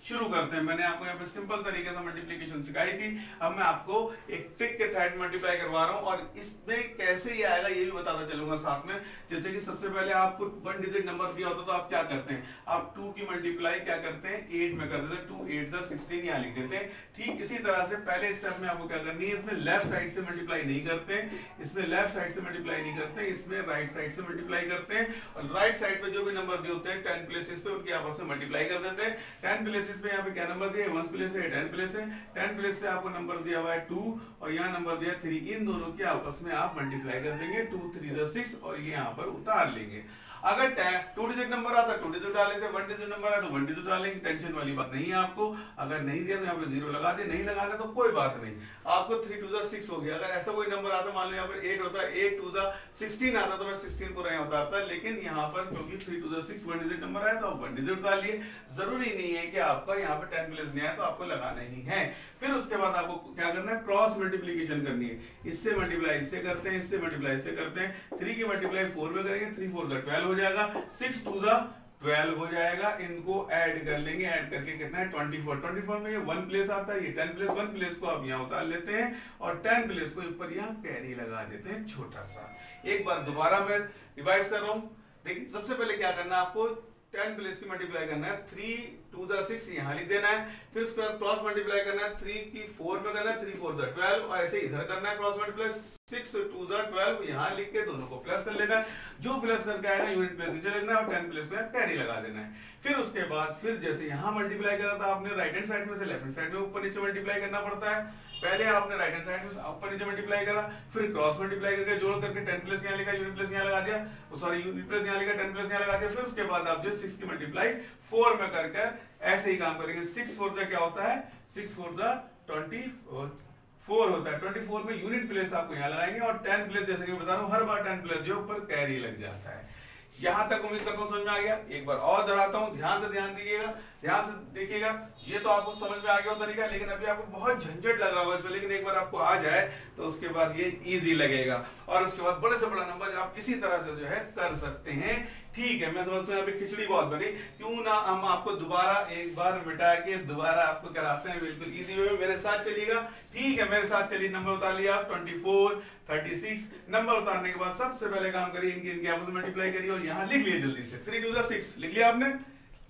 शुरू करते हैं। मैंने आपको यहाँ पे सिंपल तरीके से मल्टीप्लिकेशन सिखाई थी, अब मैं आपको एक ट्रिक के तहत मल्टीप्लाई करवा रहा हूँ और इसमें कैसे ये आएगा ये भी बताता चलूंगा साथ में। जैसे कि सबसे पहले आपको 1 डिजिट नंबर दिया होता तो आप क्या करते हैं, आप 2 की मल्टीप्लाई क्या करते हैं 8 में कर देते हैं, 2 8 16 यहाँ लिख देते हैं। ठीक इसी तरह से पहले स्टेप में आपको क्या करनी है, इसमें लेफ्ट साइड से मल्टीप्लाई नहीं करते, इसमें लेफ्ट साइड से मल्टीप्लाई नहीं करते, इसमें राइट साइड से मल्टीप्लाई करते हैं और राइट साइड पे जो भी नंबर दिए होते हैं 10 प्लेसेस पे उनके आपस में मल्टीप्लाई कर देते हैं। 10 प्लेसेस पे यहाँ पे क्या नंबर दिया है, 1 प्लेस है, 10 प्लेस है, 10 प्लेस पे आपको नंबर दिया हुआ है 2 और यहाँ नंबर दिया 3, इन दोनों के आपस में आप मल्टीप्लाई कर देंगे, 2 3 6 और ये यहाँ पर उतार लेंगे। अगर 2 डिजिट नंबर आता है 2 डिजिट डालेंगे, 1 डिजिट नंबर है तो 1 डिजिट डालेंगे, टेंशन वाली बात नहीं है आपको। अगर नहीं दिया तो यहाँ पे 0 लगा दे, नहीं लगाना तो कोई बात नहीं, आपको 3 2 6 हो गया। अगर ऐसा कोई नंबर आता मान लो यहाँ पर 8 होता है, 8 2 16 आता तो मैं 16 पूरा यहाँ उतारता, लेकिन यहाँ पर क्योंकि 3 2 6 1 डिजिट नंबर है तो आप 1 डिजिट डालिए। जरूरी नहीं है कि आपका यहाँ पे 10 प्लेस नहीं आया तो आपको लगाना ही है। फिर उसके बाद आपको क्या करना है, क्रॉस मल्टीप्लीकेशन करनी है, इससे मल्टीप्लाई इससे करते हैं, इससे मल्टीप्लाई इससे करते हैं। 3 की मल्टीप्लाई 4 में करेंगे, 3 4 12 हो जाएगा, 6 2 12 हो जाएगा। इनको ऐड कर लेंगे, ऐड करके कितना है 24। 24 में ये 1 प्लेस आता है, ये 10 प्लेस 1 प्लेस को आप यहाँ उतार लेते हैं और 10 प्लेस को ऊपर यहाँ कैरी लगा देते हैं छोटा सा। एक बार दोबारा मैं रिवाइज कर रहा हूँ, देखिए सबसे पहले क्या करना है आपको, 10 प्लेस की मल्टीप्लाई करना है, 3 2 6 यहाँ लिख देना है, फिर उसके बाद क्रॉस मल्टीप्लाई करना है, 3 की 4 में करना है, 3 4 12 और ऐसे इधर करना है क्रॉस मल्टीप्लाई, 6 2 12 यहाँ लिख के दोनों को प्लस कर लेना है, जो प्लस करके आएगा यूनिट प्लेस नीचे लिखना है और 10 प्लेस में कैरी लगा देना है। फिर उसके बाद फिर जैसे यहाँ मल्टीप्लाई करा था आपने राइट हैंड साइड में से लेफ्ट हैंड साइड में ऊपर नीचे मल्टीप्लाई करना पड़ता है। पहले आपने राइट हैंड साइड में ऊपर नीचे मल्टीप्लाई करा, फिर क्रॉस मल्टीप्लाई करके जोड़ करके 10 प्लस यहाँ लिखा, यूनिट प्लस यहाँ लगा दिया, सॉरी यूनिट प्लस यहाँ लिखा, 10 प्लस यहाँ लगा दिया। फिर उसके बाद आप जो 6 की मल्टीप्लाई 4 में करके ऐसे ही काम करेंगे। 6 4 क्या होता है, 6 4 24 होता है, 24 में यूनिट प्लेस आपको यहाँ लगाएंगे और 10 प्लेस जैसे कि मैं बता रहा हूँ हर बार 10 प्लेस जो ऊपर कैरी लग जाता है। यहां तक उम्मीद करता हूं समझ में आ गया। एक बार और दोहराता हूं, ध्यान से ध्यान दीजिएगा, ध्यान से देखिएगा। ये तो आपको समझ में आ गया तरीका, लेकिन अभी आपको बहुत झंझट लग रहा होगा इसमें, लेकिन एक बार आपको आ जाए तो उसके बाद ये इजी लगेगा और उसके बाद बड़े से बड़ा नंबर आप इसी तरह से जो है कर सकते हैं। ठीक है, मैं समझता हूँ यहाँ पे खिचड़ी बहुत बनी, क्यों ना हम आपको दोबारा एक बार मिटा के दोबारा आपको कराते हैं बिल्कुल इजी वे में। मेरे साथ चलिएगा, ठीक है, मेरे साथ चलिए। नंबर उतार लिया आप 24 36। नंबर उतारने के बाद सबसे पहले काम करिए, इनके आपस में मल्टीप्लाई करिए और यहाँ लिख लिए जल्दी से। 3 2 6 लिख लिया आपने,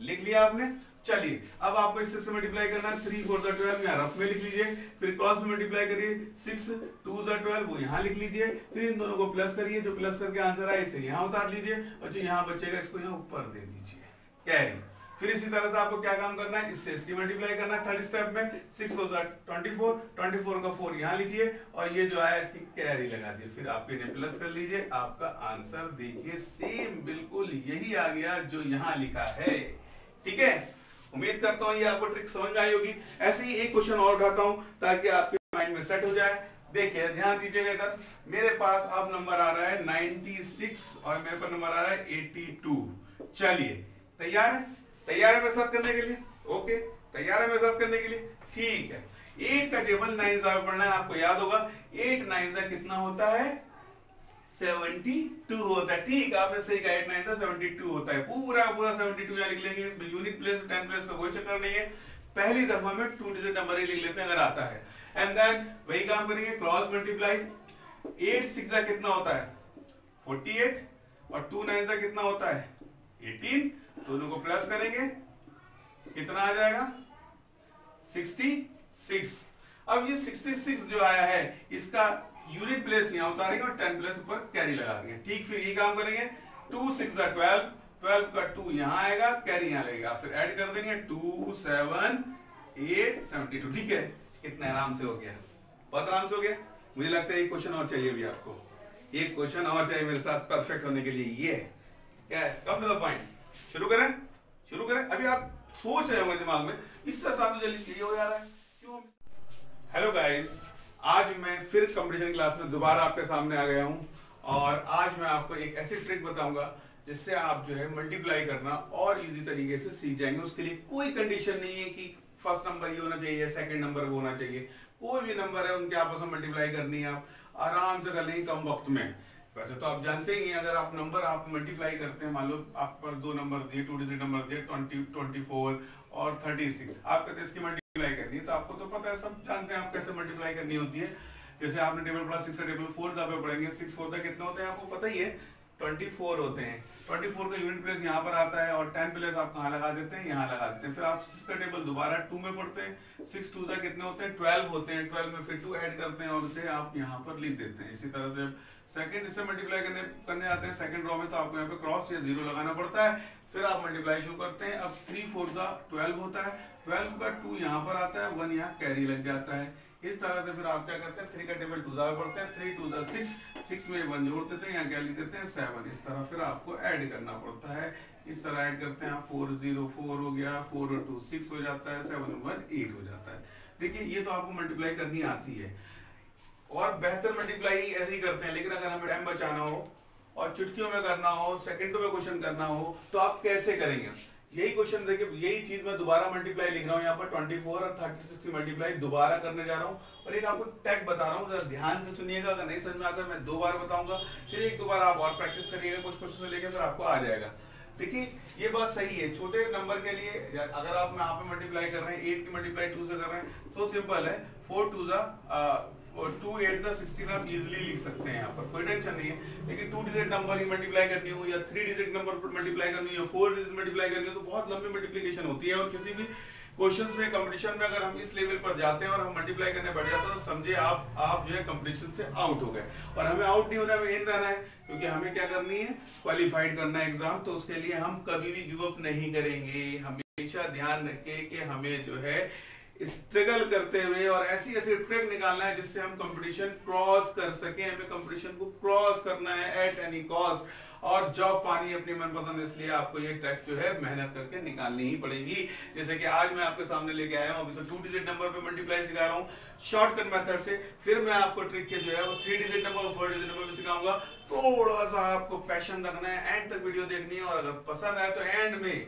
लिख लिया आपने। चलिए अब आपको इससे से मल्टीप्लाई करना है, 3 4 12 यहाँ रफ में लिख लीजिए, फिर क्रॉस में मल्टीप्लाई करिए, 6 2 12 वो यहाँ लिख लीजिए, फिर इन दोनों को प्लस करिए, जो प्लस करके आंसर आए इसे यहाँ उतार लीजिए और जो यहाँ बचेगा इसको यहाँ ऊपर दे दीजिए कैरी। फिर इसी तरह से आपको क्या काम करना है, इससे इसकी मल्टीप्लाई करना है। थर्ड स्टेप में 6 4 24, 24 का 4 यहाँ लिखिए और ये जो आया इसकी कैरी लगा दिए, फिर आप इन्हें प्लस कर लीजिए। आपका आंसर देखिए सेम बिल्कुल यही आ गया जो यहाँ लिखा है। ठीक है, उम्मीद करता हूँ ये आपको ट्रिक समझ में आई होगी। ऐसे ही एक क्वेश्चन और उठाता हूँ ताकि आपके माइंड में सेट हो जाए। देखिए ध्यान दीजिएगा इधर, मेरे पास अब नंबर आ रहा है 96 और मेरे पास नंबर आ रहा है 82। चलिए तैयार है, तैयार है मेरे साथ करने के लिए? ओके, तैयार है मेरे साथ करने के लिए? ठीक है। 8 का टेबल 9 पढ़ना है, आपको याद होगा 8 9 कितना होता है, 72 होता है। ठीक, आपने सही कहा, 8 9 72 होता है। पूरा पूरा 72 यहाँ लिख लेंगे, इसमें यूनिट प्लेस 10 प्लेस का कोई चक्कर नहीं है। पहली दफा में 2 डिजिट नंबर ही लिख लेते हैं अगर आता है, एंड देन वही काम करेंगे, क्रॉस मल्टीप्लाई। 8 6 कितना होता है 48 और 2 9 कितना होता है 18, दोनों को प्लस करेंगे कितना आ जाएगा 66। अब ये 66 जो आया है इसका यूनिट प्लेस यहाँ उतारेंगे और 10 प्लेस ऊपर कैरी लगा देंगे। ठीक, फिर ये काम करेंगे, 2 6 12, 12 का 2 यहाँ आएगा, कैरी यहाँ लगेगा, फिर ऐड कर देंगे 2 7 8 72। ठीक है, कितना आराम से हो गया, बहुत आराम से हो गया। मुझे लगता है एक क्वेश्चन और चाहिए भी आपको, एक क्वेश्चन और चाहिए मेरे साथ परफेक्ट होने के लिए। ये क्या है, कम टू द पॉइंट। शुरू करें, शुरू करें। अभी आप सोच रहे होंगे दिमाग में इससे साथ जल्दी ये हो जा रहा है क्यों। हेलो गाइस, आज मैं फिर कंपटीशन क्लास में दोबारा आपके सामने आ गया हूं और आज मैं आपको एक ऐसी ट्रिक बताऊंगा जिससे आप जो है मल्टीप्लाई करना और इजी तरीके से सीख जाएंगे। उसके लिए कोई कंडीशन नहीं है कि फर्स्ट नंबर ये होना चाहिए, सेकंड नंबर वो होना चाहिए, कोई भी नंबर है उनके आपस में मल्टीप्लाई करनी है, आप आराम से कर लेंगे कम वक्त में। वैसे तो आप जानते ही हैं, अगर आप नंबर आप मल्टीप्लाई करते हैं, मान लो आप पर दो नंबर दिए, 2 डिजिट नंबर दिए 20, 24 और 36, आप कहते हैं इसकी मल्टीप्लाई करनी है, तो आपको तो पता है, सब जानते हैं आप कैसे मल्टीप्लाई करनी होती है। जैसे आपने टेबल पढ़ा 6 का टेबल 4 जहाँ पे पढ़ेंगे, 6 4 कितने होते हैं आपको पता ही है, 24 होते हैं। 24 का यूनिट प्लेस यहाँ पर आता है और 10 प्लेस आप कहाँ लगा देते हैं, यहाँ लगा देते हैं। फिर आप 6 का टेबल दोबारा 2 में पढ़ते हैं, 6 2 कितने होते हैं 12 होते हैं, 12 में फिर 2 ऐड करते हैं और उसे आप यहाँ पर लिख देते हैं। इसी तरह से सेकंड इससे मल्टीप्लाई करने आते हैं सेकंड रो में, तो आपको यहाँ पे क्रॉस या 0 लगाना पड़ता है। फिर आप मल्टीप्लाई शुरू करते हैं। अब 3 4 12 होता है, 12 का 2 यहाँ पर आता है, 1 यहाँ कैरी लग जाता है। इस तरह से फिर आप क्या करते हैं, 3 का टेबल 2 पढ़ते हैं, 3 2 6, 6 में 1 जोड़ देते हैं, यहाँ क्या लिख देते हैं 7। इस तरह फिर आपको ऐड करना पड़ता है। इस तरह ऐड करते हैं आप, 4 0 4 हो गया, 4 और 2 6 हो जाता है, 7 1 8 हो जाता है। देखिए ये तो आपको मल्टीप्लाई करनी आती है और बेहतर मल्टीप्लाई ऐसे ही करते हैं। लेकिन अगर हमें टाइम बचाना हो और चुटकियों में करना हो, सेकंडों में क्वेश्चन करना हो, तो आप कैसे करेंगे? यही क्वेश्चन देखिए, यही चीज मैं दोबारा मल्टीप्लाई लिख रहा हूँ यहाँ पर, 24 और 36 की मल्टीप्लाई दोबारा करने जा रहा हूँ और एक आपको टैग बता रहा हूँ, जरा ध्यान से सुनिएगा। अगर नहीं समझ में आता मैं 2 बार बताऊंगा, फिर 1 2 बार आप और प्रैक्टिस करिएगा, कुछ क्वेश्चन लेके फिर आपको आ जाएगा। देखिए ये बात सही है, छोटे नंबर के लिए अगर आप यहाँ पे मल्टीप्लाई कर रहे हैं, 8 की मल्टीप्लाई 2 से कर रहे हैं, तो सिंपल है, 4 2 और 2 8 16 आप इजीली लिख सकते हैं, यहाँ पर कोई टेंशन नहीं है। लेकिन 2 डिजिट नंबर की मल्टीप्लाई करनी हो या 3 डिजिट नंबर पर मल्टीप्लाई करनी हो या 4 डिजिट मल्टीप्लाई करनी हो, तो बहुत लंबी मल्टीप्लिकेशन होती है। और किसी भी क्वेश्चंस में कंपटीशन में अगर हम इस लेवल पर जाते हैं और हम मल्टीप्लाई करने बढ़ जाते हैं, तो समझे आप जो है कंपटीशन से आउट हो गए। और हमें आउट नहीं होना, हमें इन रहना है, क्योंकि हमें क्या करनी है, क्वालिफाइड करना है एग्जाम। तो उसके लिए हम कभी भी गिव अप नहीं करेंगे। हमेशा ध्यान रखें कि हमें जो है स्ट्रगल करते हुए और ऐसी ऐसी ट्रिक निकालना है जिससे हम कंपटीशन क्रॉस कर सके। हमें कंपटीशन को क्रॉस करना है एट एनी कॉस्ट, और जॉब पानी है अपनी मनपसंद, इसलिए आपको ये ट्रिक जो है मेहनत करके निकालनी ही पड़ेगी। जैसे कि आज मैं आपके सामने लेके आया हूं, अभी तो 2 डिजिट नंबर पे मल्टीप्लाई सिखा रहा हूं शॉर्टकट मेथड से। फिर मैं आपको ट्रिक के जो है वो 3 डिजिट नंबर और 4 डिजिट नंबर भी सिखाऊंगा। थोड़ा सा आपको पैशन रखना है, एंड तक वीडियो देखनी है, और अगर पसंद आए तो एंड में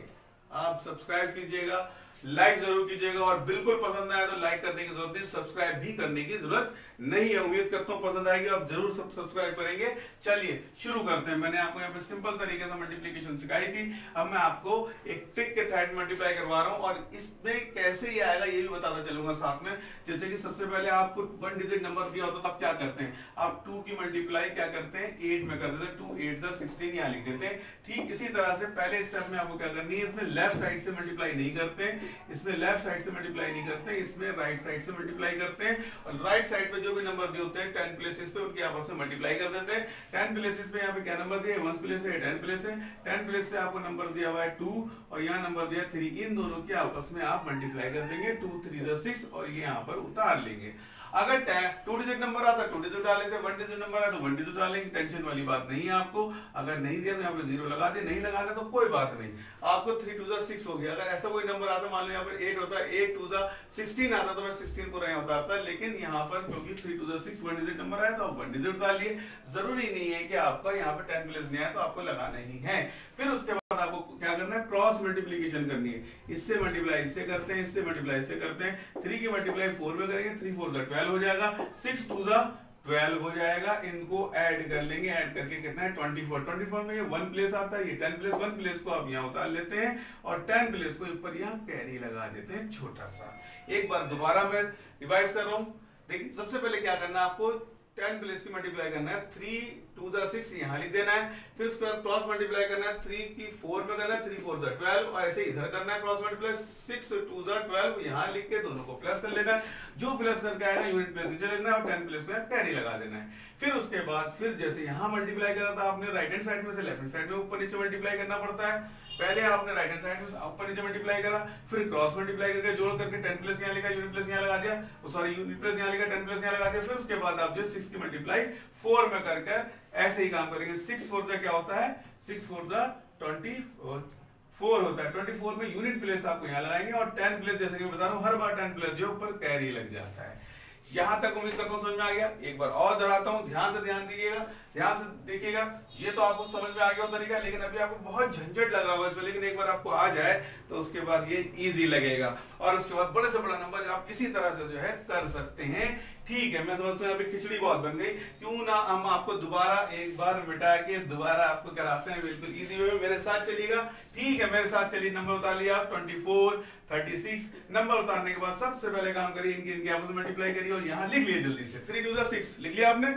आप सब्सक्राइब कीजिएगा, लाइक जरूर कीजिएगा, और बिल्कुल पसंद आया तो लाइक करने की जरूरत नहीं, सब्सक्राइब भी करने की जरूरत नहीं है। उम्मीद करता हूं पसंद आएगी, आप जरूर सब्सक्राइब करेंगे। चलिए शुरू करते हैं। मैंने आपको यहाँ पे सिंपल तरीके से मल्टीप्लिकेशन सिखाई थी, अब मैं आपको एक ट्रिक के तहत मल्टीप्लाई करवा रहा हूँ, और इसमें कैसे ये आएगा ये भी बताता चलूंगा साथ में। जैसे कि सबसे पहले आपको 1 डिजिट नंबर दिया होता तो आप क्या करते हैं, आप 2 की मल्टीप्लाई क्या करते हैं 8 में कर देते हैं, 2 8 16 यहाँ लिख देते हैं। ठीक इसी तरह से पहले स्टेप में आपको क्या करनी है, इसमें लेफ्ट साइड से मल्टीप्लाई नहीं करते, इसमें लेफ्ट साइड से मल्टीप्लाई नहीं करते, इसमें राइट साइड से मल्टीप्लाई करते हैं। और राइट साइड पे जो भी नंबर दिए होते हैं 10 प्लेसेस पे उनके आपस में मल्टीप्लाई कर देते हैं। 10 प्लेसेस पे यहाँ पे क्या नंबर दिया है, 1 प्लेस है, 10 प्लेस है। 10 प्लेस पे आपको नंबर दिया हुआ है 2 और यहाँ नंबर दिया है 3, इन दोनों के आपस में आप मल्टीप्लाई कर देंगे, 2 3 6 और ये यहाँ पर उतार लेंगे। अगर 2 डिजिट नंबर आता है 2 डिजिट डाल लेते हैं, 1 डिजिट नंबर है तो 1 डिजिट डालेंगे, टेंशन वाली बात नहीं है आपको। अगर नहीं दिया तो यहाँ पे 0 लगा दे, नहीं लगाना तो कोई बात नहीं, आपको 3 2 6 हो गया। अगर ऐसा कोई नंबर आता, मान लो यहाँ पर 8 होता है, 8 2 16 आता तो मैं 16 पूरा यहाँ उतारता है। लेकिन यहाँ पर क्योंकि 3 2 6 1 डिजिट नंबर है तो आप 1 डिजिट डालिए, जरूरी नहीं है कि आपका यहाँ पे 10 प्लेस नहीं आया तो आपको लगाना ही है। फिर उसके बाद आपको क्या करना है, क्रॉस मल्टीप्लिकेशन करनी है। इससे मल्टीप्लाई इससे करते हैं, इससे मल्टीप्लाई इससे करते हैं। 3 की मल्टीप्लाई 4 में करेंगे, 3 4 12 हो जाएगा, 6 2 12 हो जाएगा। इनको ऐड कर लेंगे, ऐड करके कितना है 24। 24 में ये 1 प्लेस आता है, ये 10 प्लेस, 1 प्लेस को आप यहाँ उतार लेते हैं और 10 प्लेस को ऊपर यहाँ कैरी लगा देते हैं छोटा सा। एक बार दोबारा मैं रिवाइज कर रहा हूँ। देखिए सबसे पहले क्या करना है, आपको 10 प्लेस की मल्टीप्लाई करना है, 3 2 6 यहाँ लिख देना है। फिर उसके बाद क्रॉस मल्टीप्लाई करना है, 3 की 4 में करना है, 3 4 12 और ऐसे इधर करना है क्रॉस मल्टीप्लाई, 6 2 12 यहाँ लिख के दोनों को प्लस कर लेना है। जो प्लस करके आएगा यूनिट प्लेस नीचे लिखना है और 10 प्लेस में कैरी लगा देना है। फिर उसके बाद फिर जैसे यहाँ मल्टीप्लाई करा था आपने राइट हैंड साइड में से लेफ्ट हैंड साइड में ऊपर नीचे मल्टीप्लाई करना पड़ता है। पहले आपने राइट हैंड साइड में ऊपर नीचे मल्टीप्लाई करा, फिर क्रॉस मल्टीप्लाई करके जोड़ करके 10 प्लस यहाँ लिखा, यूनिट प्लस यहाँ लगा दिया, सॉरी यूनिट प्लस यहाँ लिखा, 10 प्लस यहाँ लगा दिया। फिर उसके बाद आप जो 6 की मल्टीप्लाई 4 में करके ऐसे ही काम करेंगे। 6 4 क्या होता है, 6 4 24 होता है। 24 में यूनिट प्लेस आपको यहाँ लगाएंगे और 10 प्लेस जैसे कि मैं बता रहा हूँ हर बार 10 प्लेस जो ऊपर कैरी लग जाता है। यहां तक उम्मीद करता हूं समझ में आ गया। एक बार और दोहराता हूं, ध्यान से दीजिएगा, ध्यान से देखिएगा। ये तो आपको समझ में आ गया तरीका, लेकिन अभी आपको बहुत झंझट लग रहा होगा इसमें, लेकिन एक बार आपको आ जाए तो उसके बाद ये इजी लगेगा और उसके बाद बड़े से बड़ा नंबर आप इसी तरह से जो है कर सकते हैं। ठीक है, मैं समझता हूँ यहाँ पे खिचड़ी बहुत बन गई, क्यों ना हम आपको दोबारा एक बार मिटा के दोबारा आपको कराते हैं बिल्कुल इजी वे में। मेरे साथ चलिएगा, ठीक है, मेरे साथ चलिए। नंबर उतार लिया आप 24, 36। नंबर उतारने के बाद सबसे पहले काम करिए, इनके आपस में मल्टीप्लाई करिए और यहाँ लिख लिए जल्दी से। 3 2 6 लिख लिया आपने,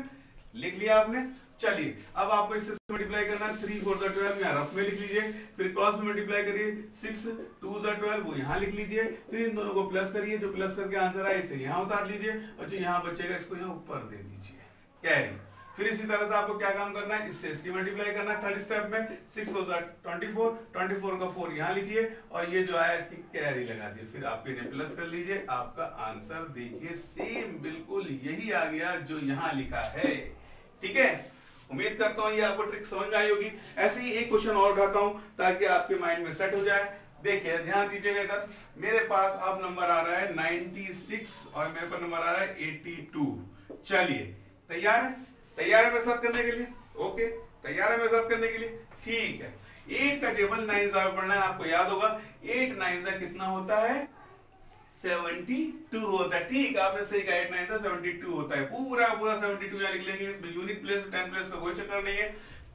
लिख लिया आपने। चलिए अब आपको इससे मल्टीप्लाई करना है। 3 4 12 यहाँ रफ में लिख लीजिए, फिर क्रॉस में मल्टीप्लाई करिए। 6 2 12 वो यहाँ लिख लीजिए, फिर इन दोनों को प्लस करिए, जो प्लस करके आंसर आए इसे यहाँ उतार लीजिए और जो यहाँ बचेगा इसको यहाँ ऊपर दे दीजिए, कैरी। फिर इसी तरह से आपको क्या काम करना है, इससे इसकी मल्टीप्लाई करना है। थर्ड स्टेप में 6 4 24, 24 का 4 यहाँ लिखिए और ये जो आया इसकी कैरी लगा दिए, फिर आप इन्हें प्लस कर लीजिए। आपका आंसर देखिए सेम बिल्कुल यही आ गया जो यहाँ लिखा है, ठीक है। उम्मीद करता हूँ ये आपको ट्रिक समझ में आई होगी। ऐसे ही एक क्वेश्चन और उठाता हूँ ताकि आपके माइंड में सेट हो जाए। देखिए ध्यान दीजिएगा इधर, मेरे पास अब नंबर आ रहा है 96 और मेरे पास नंबर आ रहा है 82। चलिए तैयार है, तैयार है मेरे साथ करने के लिए? ओके, तैयार है मेरे साथ करने के लिए, ठीक है। 8 का टेबल 9 में पढ़ना है, आपको याद होगा 8 9 कितना होता है, 72 होता है। ठीक, आपने सही कहा, 8 9 72 होता है। पूरा पूरा 72 यहाँ लिख लेंगे, इसमें यूनिट प्लेस 10 प्लेस का कोई चक्कर नहीं है।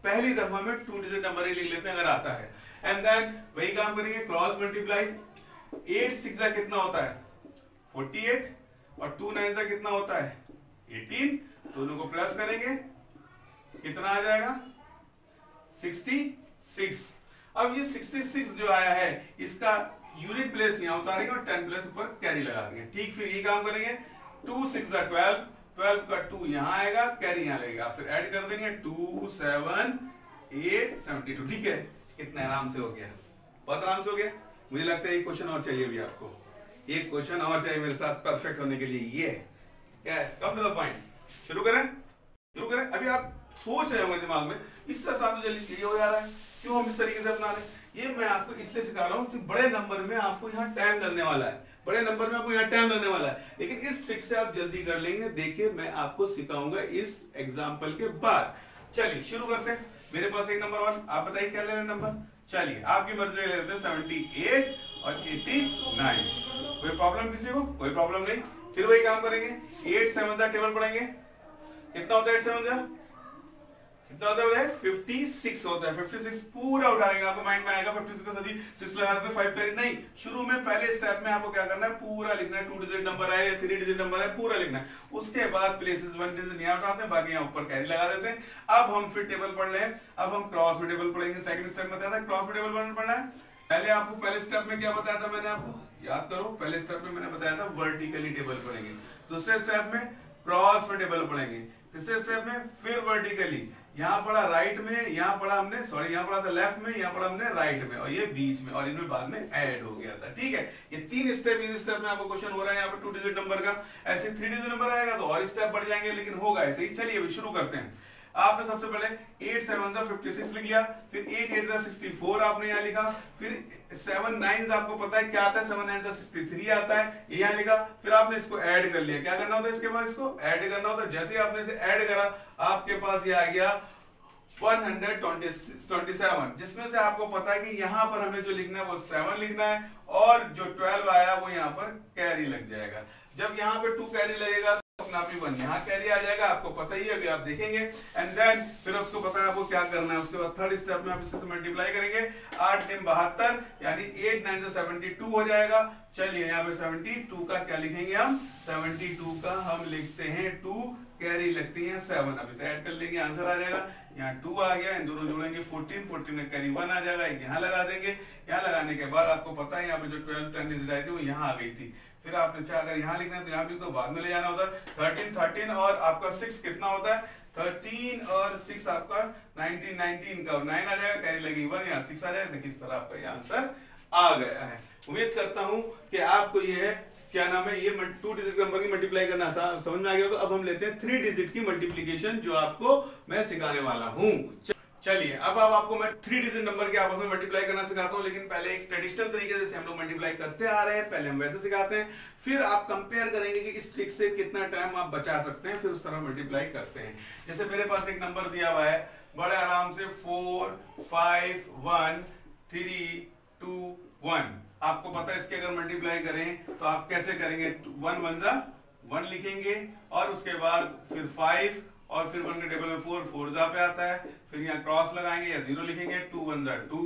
पहली दफा में 2 डिजिट नंबर ही लिख लेते हैं अगर आता है। एंड देन वही काम करेंगे, क्रॉस मल्टीप्लाई। 8 6 कितना होता है, 48 और 2 9 कितना होता है, 18। दोनों को प्लस करेंगे, कितना आ जाएगा, 66। अब ये 66 जो आया है इसका यूनिट प्लेस यहाँ उतारेंगे और 10 प्लेस ऊपर कैरी लगा देंगे। ठीक, फिर ये काम करेंगे, 2 6 12, 12 का 2 यहाँ आएगा, कैरी यहाँ लगेगा, फिर ऐड कर देंगे 2 7 8 72। ठीक है, कितना आराम से हो गया, बहुत आराम से हो गया। मुझे लगता है एक क्वेश्चन और चाहिए भी आपको, एक क्वेश्चन और चाहिए मेरे साथ परफेक्ट होने के लिए। ये क्या है, कम टू द पॉइंट। शुरू करें, शुरू करें। अभी आप सोच रहे होंगे दिमाग में, इससे साथ जल्दी ये हो जा रहा है, क्यों हम इस तरीके से अपना रहे हैं। ये मैं आपको इसलिए सिखा रहा हूं कि बड़े नंबर में आपको यहाँ टाइम लगने वाला है, बड़े नंबर में आपको यहाँ टाइम लगने वाला है, लेकिन इस ट्रिक से आप जल्दी कर लेंगे। देखिए मैं आपको सिखाऊंगा इस एग्जांपल के बाद। चलिए शुरू करते हैं। मेरे पास एक नंबर और, आप बताइए क्या ले रहे हैं नंबर। चलिए आपकी मर्जी ले लेते हैं, 78 और 89। कोई प्रॉब्लम किसी को, कोई प्रॉब्लम नहीं। फिर वही काम करेंगे, 8 7 का टेबल पढ़ेंगे। कितना होता है 8 7 कितना होता है, 56 होता है। 56 पूरा उठाएंगे, आपको माइंड में आएगा 56 का सदी 6 लगा देते 5 पेयर नहीं। शुरू में पहले स्टेप में आपको क्या करना है, पूरा लिखना है। 2 डिजिट नंबर है या 3 डिजिट नंबर है, पूरा लिखना है। उसके बाद प्लेसेस 1 डिजिट यहाँ उठाते हैं, बाकी यहाँ ऊपर कैरी लगा देते हैं। अब हम फिर टेबल पढ़ रहे हैं, अब हम क्रॉस में टेबल पढ़ेंगे। सेकंड स्टेप में बताया था क्रॉस में टेबल पढ़ना है। पहले आपको पहले स्टेप में क्या बताया था मैंने, आपको याद करो, पहले स्टेप में मैंने बताया था वर्टिकली टेबल पढ़ेंगे। दूसरे स्टेप में क्रॉस में टेबल पढ़ेंगे। तीसरे स्टेप में फिर वर्टिकली, यहाँ पढ़ा राइट में, यहाँ पढ़ा हमने, सॉरी यहाँ पढ़ा था लेफ्ट में, यहाँ पढ़ा हमने राइट में, और ये बीच में, और इनमें बाद में ऐड हो गया था। ठीक है, ये 3 स्टेप, इस स्टेप में आपको क्वेश्चन हो रहा है यहाँ पर 2 डिजिट नंबर का। ऐसे 3 डिजिट नंबर आएगा तो और स्टेप बढ़ जाएंगे, लेकिन होगा ऐसे ही। चलिए अभी शुरू करते हैं। आपने सबसे पहले 8 7 56 लिख लिया, फिर 8 8 64 आपने यहाँ लिखा, फिर 7 9 आपको पता है क्या आता है, 7 9 63 आता है, ये यहाँ लिखा। फिर आपने इसको ऐड कर लिया। क्या करना होता है इसके बाद, इसको ऐड करना होता है। जैसे ही आपने इसे ऐड करा, आपके पास ये आ गया 127, जिसमें से आपको पता है कि यहाँ पर हमें जो लिखना है वो 7 लिखना है, और जो 12 आया वो यहाँ पर कैरी लग जाएगा। जब यहाँ पे 2 कैरी लगेगा अपना भी 1 यहाँ कैरी आ जाएगा, आपको पता ही है, अभी आप देखेंगे। एंड देन फिर उसको पता है आपको क्या करना है। उसके बाद थर्ड स्टेप में आप इससे मल्टीप्लाई करेंगे। 8 9 72, यानी 8 9 72 हो जाएगा। चलिए यहाँ पे 72 का क्या लिखेंगे हम, 72 का हम लिखते हैं 2, कैरी लगती है 7। अब इसे ऐड कर लेंगे, आंसर आ जाएगा। यहाँ 2 आ गया, इन दोनों जोड़ेंगे 14, 14 में कैरी 1 आ जाएगा, यहाँ लगा देंगे। यहाँ लगाने के बाद आपको पता है यहाँ पे जो 12 10 डिजिट आई थी वो यहाँ आ गई थी। फिर आपने चाहे अगर यहाँ लिखना है तो यहाँ भी तो बाद में ले जाना होता है। 13 और आपका 6 कितना होता है, 13 और 6 आपका 19 का 9 आ जाएगा, कैरी लगी 1, यहाँ 6 आ जाएगा। देखिए इस तरह आपका ये आंसर आ गया है। उम्मीद करता हूं कि आपको ये क्या नाम है, ये 2 डिजिट नंबर की मल्टीप्लाई करना समझ में आ गया होगा। अब हम लेते हैं 3 डिजिट की मल्टीप्लीकेशन, जो आपको मैं सिखाने वाला हूं। चलिए अब आपको मैं 3 डिजिट नंबर के आपस में मल्टीप्लाई करना सिखाता हूं, लेकिन पहले एक ट्रेडिशनल तरीके से हम लोग मल्टीप्लाई करते आ रहे हैं। पहले हम वैसे सिखाते हैं, फिर आप कंपेयर करेंगे कि इस ट्रिक से कितना टाइम आप बचा सकते हैं, फिर उस तरह मल्टीप्लाई करते हैं। जैसे मेरे पास एक नंबर दिया हुआ है बड़े आराम से 4 5 1 3 2 1। आपको पता है इसके अगर मल्टीप्लाई करें तो आप कैसे करेंगे, 1 1 जा 1 लिखेंगे और उसके बाद फिर 5 और फिर 1 के टेबल में 4, 4 जा पे आता है, फिर यहाँ क्रॉस लगाएंगे या 0 लिखेंगे, 2 1 जा 2,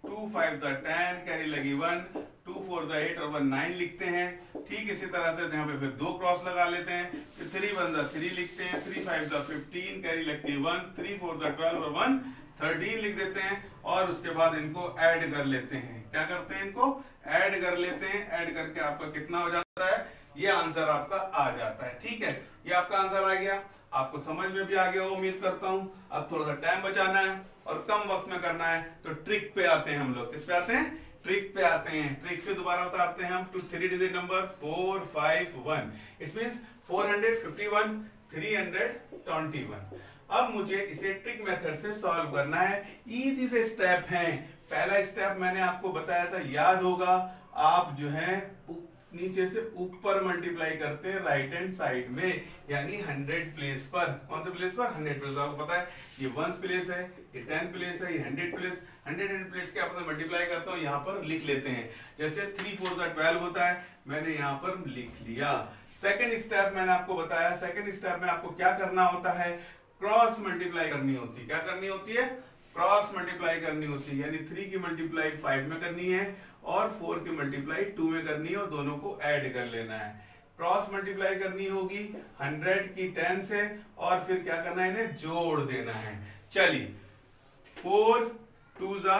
2 5 जा 10, कैरी लगी 1, 2 4 जा 8 और 1 9 लिखते हैं। ठीक इसी तरह से यहाँ पे फिर 2 क्रॉस लगा लेते हैं, फिर 3 1 जा 3 लिखते हैं, 3 5 जा 15, कैरी लगती है 1, 3 4 जा 12 और 1 13 लिख देते हैं और उसके बाद इनको ऐड कर लेते हैं। क्या करते हैं, इनको ऐड कर लेते हैं। ऐड करके आपका कितना हो जाता है, ये आंसर आपका आ जाता है। ठीक है, ये आपका आंसर आ गया, आपको समझ में भी आ गया उम्मीद करता हूं। अब थोड़ा सा टाइम बचाना है और कम वक्त में करना है तो ट्रिक पे आते हैं हम लोग। किस पे आते हैं, ट्रिक पे आते हैं। ट्रिक पे दोबारा उतारते हैं हम to 3 digit number 4 5 1। It means 451 321। अब मुझे इसे ट्रिक मेथड से सॉल्व करना है। इजी से स्टेप हैं। पहला स्टेप मैंने आपको बताया था, याद होगा, आप जो है नीचे से ऊपर मल्टीप्लाई करते हैं राइट हैंड साइड में, यानी 100 प्लेस पर। कौन से प्लेस पर, 100 प्लेस। आपको पता है ये 1 प्लेस है, ये 10 प्लेस है, ये 100 प्लेस। 100 प्लेस के आपस में मल्टीप्लाई करता हूँ, यहाँ पर लिख लेते हैं। जैसे 3 4 जा 12 होता है, मैंने यहाँ पर लिख लिया। सेकेंड स्टेप मैंने आपको बताया, सेकेंड स्टेप में आपको क्या करना होता है, क्रॉस मल्टीप्लाई करनी होती है। क्या करनी होती है, क्रॉस मल्टीप्लाई करनी होती है, यानी 3 की मल्टीप्लाई 5 में करनी है और 4 की मल्टीप्लाई 2 में करनी है और दोनों को ऐड कर लेना है। क्रॉस मल्टीप्लाई करनी होगी 100 की 10 से और फिर क्या करना है, इन्हें जोड़ देना है। चलिए 4 2 जा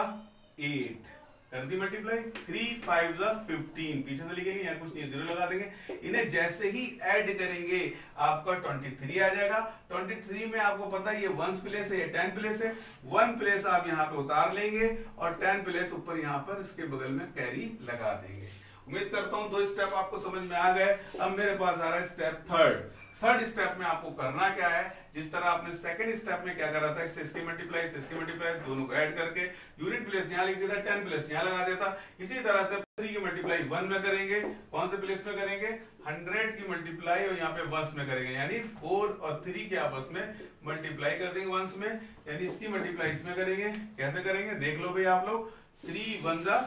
8 कर दी मल्टीप्लाई, 3 5 जा 15, पीछे से लिखेंगे, यहाँ कुछ नहीं 0 लगा देंगे। इन्हें जैसे ही ऐड करेंगे आपका 23 आ जाएगा। 23 में आपको पता है ये 1 प्लेस है, ये 10 प्लेस है। 1 प्लेस आप यहाँ पे उतार लेंगे और 10 प्लेस ऊपर यहाँ पर इसके बगल में कैरी लगा देंगे। उम्मीद करता हूँ 2 स्टेप आपको समझ में आ गए। अब मेरे पास आ रहा है स्टेप थर्ड स्टेप में आपको करना क्या है, जिस तरह आपने सेकंड स्टेप में क्या करा था, इससे मल्टीप्लाई दोनों को ऐड करके यूनिट प्लेस यहाँ लिख देता, 10 प्लेस यहाँ लगा देता। इसी तरह से 3 की मल्टीप्लाई 1 में करेंगे, कौन से प्लेस में करेंगे, 100 की मल्टीप्लाई और यहाँ पे 1 में करेंगे, यानी 4 और 3 के आपस में मल्टीप्लाई कर देंगे 1 में, यानी इसकी मल्टीप्लाई इसमें करेंगे। कैसे करेंगे देख लो भाई आप लोग, 3 1 जा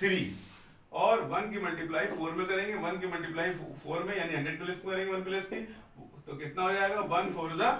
3 और 1 की मल्टीप्लाई 4 में करेंगे, 1 की मल्टीप्लाई 4 में, यानी 100 प्लेस में करेंगे 1 प्लेस की, तो कितना हो जाएगा 1 4 जा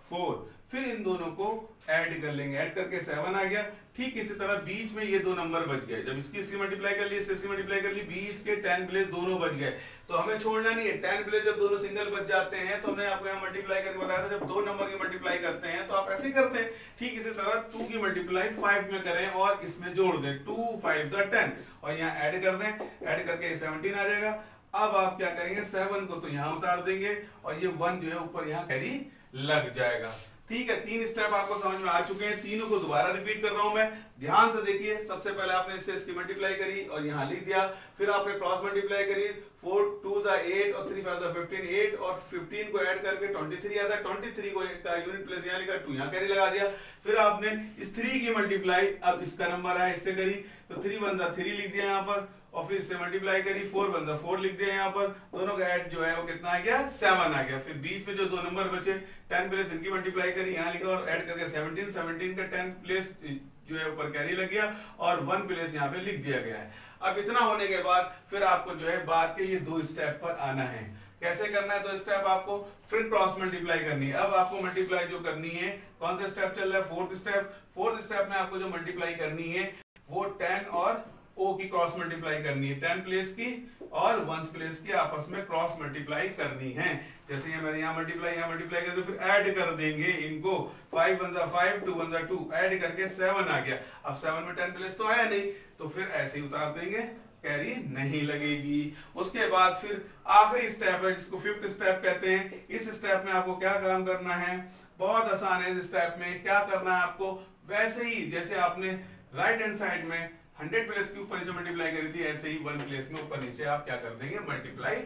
4। फिर इन दोनों को ऐड कर लेंगे, ऐड करके 7 आ गया। ठीक इसी तरह बीच में ये 2 नंबर बच गए, जब इसकी मल्टीप्लाई कर ली, इससे मल्टीप्लाई कर ली, बीच के 10 प्लेस दोनों बच गए। तो हमें छोड़ना नहीं है, 10 प्लेस जब दोनों सिंगल बच जाते हैं तो हमने आपको यहाँ मल्टीप्लाई करके बताया था, जब 2 नंबर की मल्टीप्लाई करते हैं तो आप ऐसे ही करते हैं। ठीक इसी तरह 2 की मल्टीप्लाई 5 में करें और इसमें जोड़ दें, 2 5 जा 10 और यहाँ ऐड कर दें, ऐड करके 17 आ जाएगा। अब आप क्या करेंगे, 7 को तो यहाँ उतार देंगे और ये 1 जो है ऊपर यहाँ कैरी लग जाएगा। ठीक है, 3 स्टेप आपको समझ में आ चुके हैं। तीनों को दोबारा रिपीट कर रहा हूं मैं, ध्यान से देखिए। सबसे पहले आपने इससे इसकी मल्टीप्लाई करी और यहाँ लिख दिया, फिर आपने क्रॉस मल्टीप्लाई करी, 4 2 जा 8 और 3 5 जा 15, 8 और 15 को ऐड करके 23 आता है। 23 को का यूनिट प्लेस यहाँ लिखा, 2 यहाँ कैरी लगा दिया। फिर आपने इस 3 की मल्टीप्लाई, अब इसका नंबर है इससे करी, तो 3 1 जा 3 लिख दिया यहाँ पर और फिर इससे मल्टीप्लाई करी, 4 1 जा 4 लिख दिया यहाँ पर। दोनों का ऐड जो है वो कितना आ गया, 7 आ गया। फिर बीच में जो 2 नंबर बचे, 10 प्लेस इनकी मल्टीप्लाई करी, यहाँ लिखा और ऐड करके 17 का 10 प्लेस जो है ऊपर कैरी लग गया और 1 प्लेस यहाँ पे लिख दिया गया है। अब इतना होने के बाद फिर आपको जो है बाद के ये 2 स्टेप पर आना है। कैसे करना है 2 स्टेप आपको, फिर क्रॉस मल्टीप्लाई करनी है। अब आपको मल्टीप्लाई जो करनी है, कौन सा स्टेप चल रहा है, 4th स्टेप। 4th स्टेप में आपको जो मल्टीप्लाई करनी है वो 10 और O की क्रॉस मल्टीप्लाई करनी है, 10 प्लेस की और 1 प्लेस की आपस में क्रॉस मल्टीप्लाई करनी है। जैसे ये मैंने यहाँ मल्टीप्लाई कर, फिर ऐड कर देंगे इनको, 5 1 जा 5 2 1 जा 2 ऐड करके 7 आ गया। अब 7 में 10 प्लेस तो आया नहीं, तो फिर ऐसे ही उतार देंगे, कैरी नहीं लगेगी। उसके बाद फिर आखिरी स्टेप है जिसको 5th स्टेप कहते हैं। इस स्टेप में आपको क्या काम करना है, बहुत आसान है। इस स्टेप में क्या करना है आपको, वैसे ही जैसे आपने राइट हैंड साइड में 100 प्लेस के ऊपर नीचे मल्टीप्लाई करी थी, ऐसे ही 1 प्लेस में ऊपर नीचे आप क्या कर देंगे, मल्टीप्लाई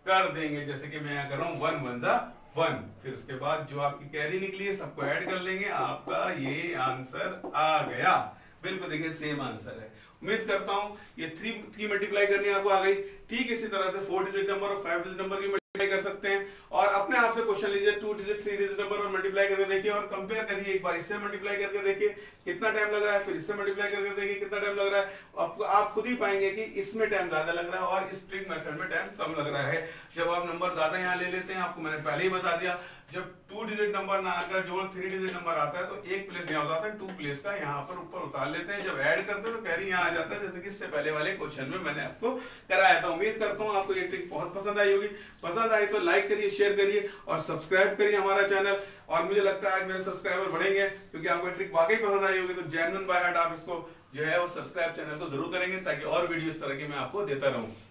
कर देंगे। जैसे कि मैं यहाँ कर रहा हूँ 1 1 जा 1। फिर उसके बाद जो आपकी कैरी निकली है सबको ऐड कर लेंगे, आपका ये आंसर आ गया। बिल्कुल देखिए सेम आंसर है। उम्मीद करता हूँ ये 3 मल्टीप्लाई करनी आपको आ गई। ठीक इसी तरह से 4 डिजिट नंबर और 5 डिजिट नंबर की कर सकते हैं और अपने आप से क्वेश्चन लीजिए, 2 डिजिट 3 डिजिट नंबर और मल्टीप्लाई करके देखिए और कंपेयर करिए, एक बार इससे मल्टीप्लाई करके देखिए कितना टाइम लग रहा है, फिर इससे मल्टीप्लाई करके देखिए कितना टाइम लग रहा है। आपको आप खुद ही पाएंगे कि इसमें टाइम ज्यादा लग रहा है और इस ट्रिक मेथड में टाइम कम लग रहा है। जब आप नंबर ज्यादा यहाँ ले लेते हैं, आपको मैंने पहले ही बता दिया, जब 2 डिजिट नंबर ना आकर जो 3 डिजिट नंबर आता है तो एक प्लेस यहाँ होता है, 2 प्लेस का यहाँ पर ऊपर उतार लेते हैं। जब ऐड करते हैं तो कैरी यहाँ आ जाता है, जैसे कि इससे पहले वाले क्वेश्चन में मैंने आपको कराया था। उम्मीद करता हूँ आपको ये ट्रिक बहुत पसंद आई होगी। पसंद आई तो लाइक करिए, शेयर करिए और सब्सक्राइब करिए हमारा चैनल। और मुझे लगता है आज मेरे सब्सक्राइबर बढ़ेंगे क्योंकि आपको ये ट्रिक वाकई पसंद आई होगी। तो जेन्युइन बाय हार्ट आप इसको जो है वो सब्सक्राइब चैनल को जरूर करेंगे ताकि और वीडियो इस तरह की मैं आपको देता रहूं।